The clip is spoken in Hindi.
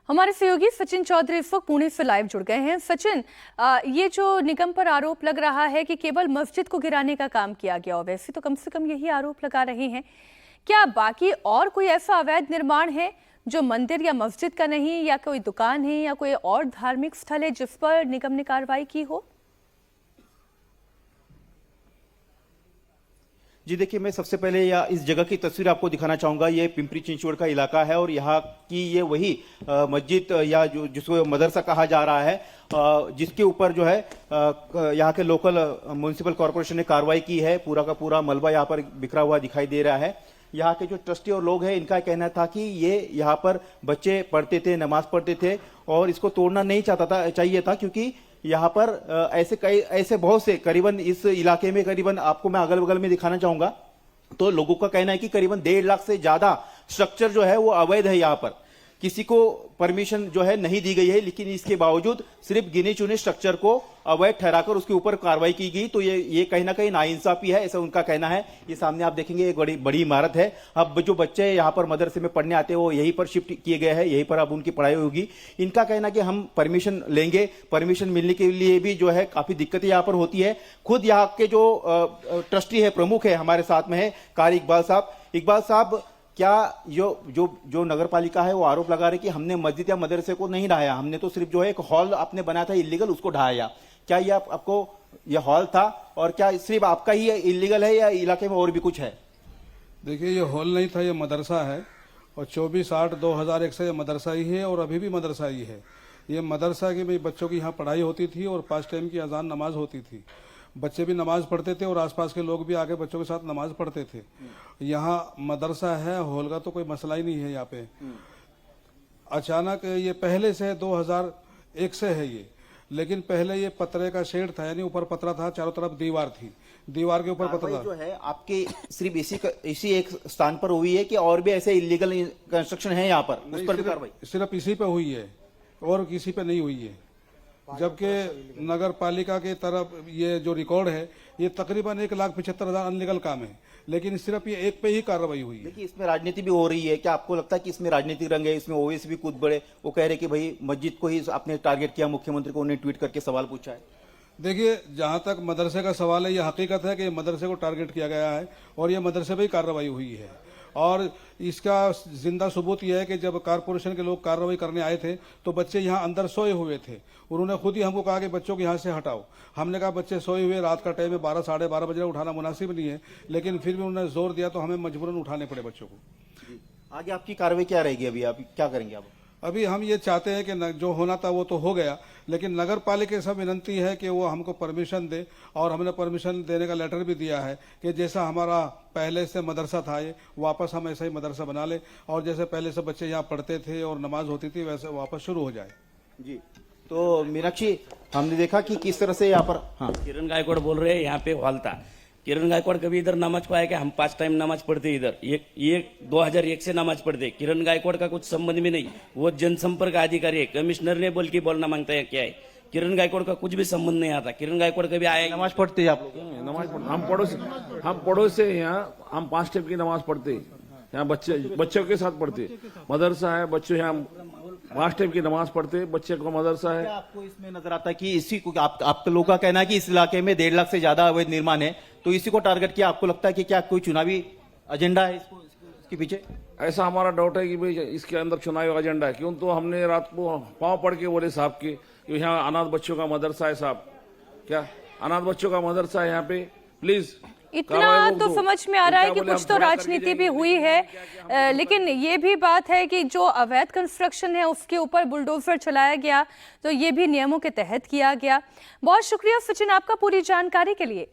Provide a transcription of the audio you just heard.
हमारे सहयोगी सचिन चौधरी इस वक्त पुणे से लाइव जुड़ गए हैं। सचिन, ये जो निगम पर आरोप लग रहा है कि केवल मस्जिद को गिराने का काम किया गया, और वैसे तो कम से कम यही आरोप लगा रहे हैं, क्या बाकी और कोई ऐसा अवैध निर्माण है जो मंदिर या मस्जिद का नहीं, या कोई दुकान है या कोई और धार्मिक स्थल है जिस पर निगम ने कार्रवाई की हो? जी देखिए, मैं सबसे पहले इस जगह की तस्वीर आपको दिखाना चाहूंगा। ये पिंपरी चिंचवड़ का इलाका है और यहाँ की ये वही मस्जिद या जिसको मदरसा कहा जा रहा है, जिसके ऊपर जो है यहाँ के लोकल म्युनिसिपल कॉर्पोरेशन ने कार्रवाई की है। पूरा का पूरा मलबा यहाँ पर बिखरा हुआ दिखाई दे रहा है। यहाँ के जो ट्रस्टी और लोग हैं, इनका कहना था कि ये यहाँ पर बच्चे पढ़ते थे, नमाज पढ़ते थे और इसको तोड़ना नहीं चाहिए था, क्योंकि यहाँ पर ऐसे बहुत से करीबन इस इलाके में करीबन आपको मैं अगल बगल में दिखाना चाहूंगा, तो लोगों का कहना है कि करीबन 1.5 लाख से ज्यादा स्ट्रक्चर जो है वो अवैध है। यहाँ पर किसी को परमिशन जो है नहीं दी गई है, लेकिन इसके बावजूद सिर्फ गिने चुने स्ट्रक्चर को अवैध ठहराकर उसके ऊपर कार्रवाई की गई। तो ये कहीं ना कहीं नाइंसाफी है, ऐसा उनका कहना है। ये सामने आप देखेंगे एक बड़ी इमारत है। अब जो बच्चे यहाँ पर मदरसे में पढ़ने आते हैं वो यहीं पर शिफ्ट किए गए हैं, यहीं पर अब उनकी पढ़ाई होगी। इनका कहना कि हम परमिशन लेंगे, परमिशन मिलने के लिए भी जो है काफी दिक्कतें यहाँ पर होती है। खुद यहाँ के जो ट्रस्टी है, प्रमुख है, हमारे साथ में है कारी इकबाल साहब। इकबाल साहब, क्या जो नगर पालिका है वो आरोप लगा रहे कि हमने मस्जिद या मदरसे को नहीं ढाया, हमने तो सिर्फ जो है एक हॉल आपने बनाया था इलीगल, उसको ढाया। क्या ये आपको ये हॉल था, और क्या सिर्फ आपका ही इलीगल है या इलाके में और भी कुछ है? देखिए, ये हॉल नहीं था, ये मदरसा है और 24/8/2001 से ये मदरसा ही है और अभी भी मदरसा ही है। ये मदरसा के में बच्चों की यहाँ पढ़ाई होती थी और 5 टाइम की अजान नमाज होती थी। बच्चे भी नमाज पढ़ते थे और आसपास के लोग भी आके बच्चों के साथ नमाज पढ़ते थे। यहाँ मदरसा है, हॉल का तो कोई मसला ही नहीं है यहाँ पे। अचानक ये पहले से 2001 से है ये, लेकिन पहले ये पतरे का शेड था, यानी ऊपर पतरा था, चारों तरफ दीवार थी, दीवार के ऊपर पतरा जो है आपके सिर्फ इसी एक स्थान पर हुई है कि और भी ऐसे इलीगल कंस्ट्रक्शन है यहाँ पर, उस पर भी कार्रवाई सिर्फ इसी पे हुई है और किसी पे नहीं हुई है। जबकि नगर पालिका के तरफ ये जो रिकॉर्ड है, ये तकरीबन 1,75,000 अनलीगल काम है, लेकिन सिर्फ ये एक पे ही कार्रवाई हुई है। देखिए, इसमें राजनीति भी हो रही है। क्या आपको लगता है कि इसमें राजनीतिक रंग है? इसमें ओवैसी भी कूद पड़े, वो कह रहे कि भाई मस्जिद को ही आपने टारगेट किया, मुख्यमंत्री को उन्हें ट्वीट करके सवाल पूछा है। देखिए, जहां तक मदरसे का सवाल है, ये हकीकत है कि मदरसे को टारगेट किया गया है और ये मदरसे पे ही कार्रवाई हुई है। और इसका जिंदा सबूत यह है कि जब कारपोरेशन के लोग कार्रवाई करने आए थे तो बच्चे यहाँ अंदर सोए हुए थे। उन्होंने खुद ही हमको कहा कि बच्चों को यहाँ से हटाओ। हमने कहा बच्चे सोए हुए, रात का टाइम है, 12 साढ़े 12 बजे उठाना मुनासिब नहीं है, लेकिन फिर भी उन्होंने जोर दिया तो हमें मजबूरन उठाने पड़े बच्चों को। आगे आपकी कार्रवाई क्या रहेगी? अभी आप क्या करेंगे? आप अभी हम ये चाहते हैं कि जो होना था वो तो हो गया, लेकिन नगर पालिका से विनंती है कि वो हमको परमिशन दे, और हमने परमिशन देने का लेटर भी दिया है कि जैसा हमारा पहले से मदरसा था ये वापस हम ऐसा ही मदरसा बना ले, और जैसे पहले से बच्चे यहाँ पढ़ते थे और नमाज होती थी वैसे वापस शुरू हो जाए। जी, तो मीनाक्षी, हमने देखा कि किस तरह से यहाँ पर किरण गायकवाड़ बोल रहे हैं यहाँ पे हॉल था। किरण गायकवाड़ कभी इधर नमाज को आया कि हम 5 टाइम नमाज पढ़ते इधर, ये 2001 से नमाज पढ़ते। किरण गायकवाड़ का कुछ संबंध भी नहीं, वो जनसंपर्क अधिकारी है, कमिश्नर ने बोल के बोलना मांगता है क्या है। किरण गायकवाड़ का कुछ भी संबंध नहीं आता। किरण गायकवाड़ कभी आया? नमाज पढ़ते हैं आप लोग? नमाज हम पड़ोस से यहाँ हम 5 टाइम की नमाज पढ़ते, यहाँ बच्चों के साथ पढ़ते। मदरसा है, बच्चे यहाँ 5 टाइम की नमाज पढ़ते, बच्चे को मदरसा है। आपको इसमें नजर आता है कि इसी को आपके लोगों का कहना है कि इस इलाके में 1.5 लाख से ज्यादा अवैध निर्माण है, तो इसी को टारगेट किया? आपको लगता है कि क्या कोई चुनावी एजेंडा है इसके पीछे? ऐसा हमारा डाउट है कि भाई इसके अंदर चुनावी एजेंडा है। क्यों तो हमने रात को पाँव पड़ के बोले साहब के कि यहाँ अनाथ बच्चों का मदरसा है। साहब, क्या अनाथ बच्चों का मदरसा है यहाँ पे? प्लीज, इतना तो समझ में आ रहा है कि कुछ तो राजनीति भी हुई है, लेकिन ये भी बात है कि जो अवैध कंस्ट्रक्शन है उसके ऊपर बुलडोजर चलाया गया, तो ये भी नियमों के तहत किया गया। बहुत शुक्रिया सचिन आपका पूरी जानकारी के लिए।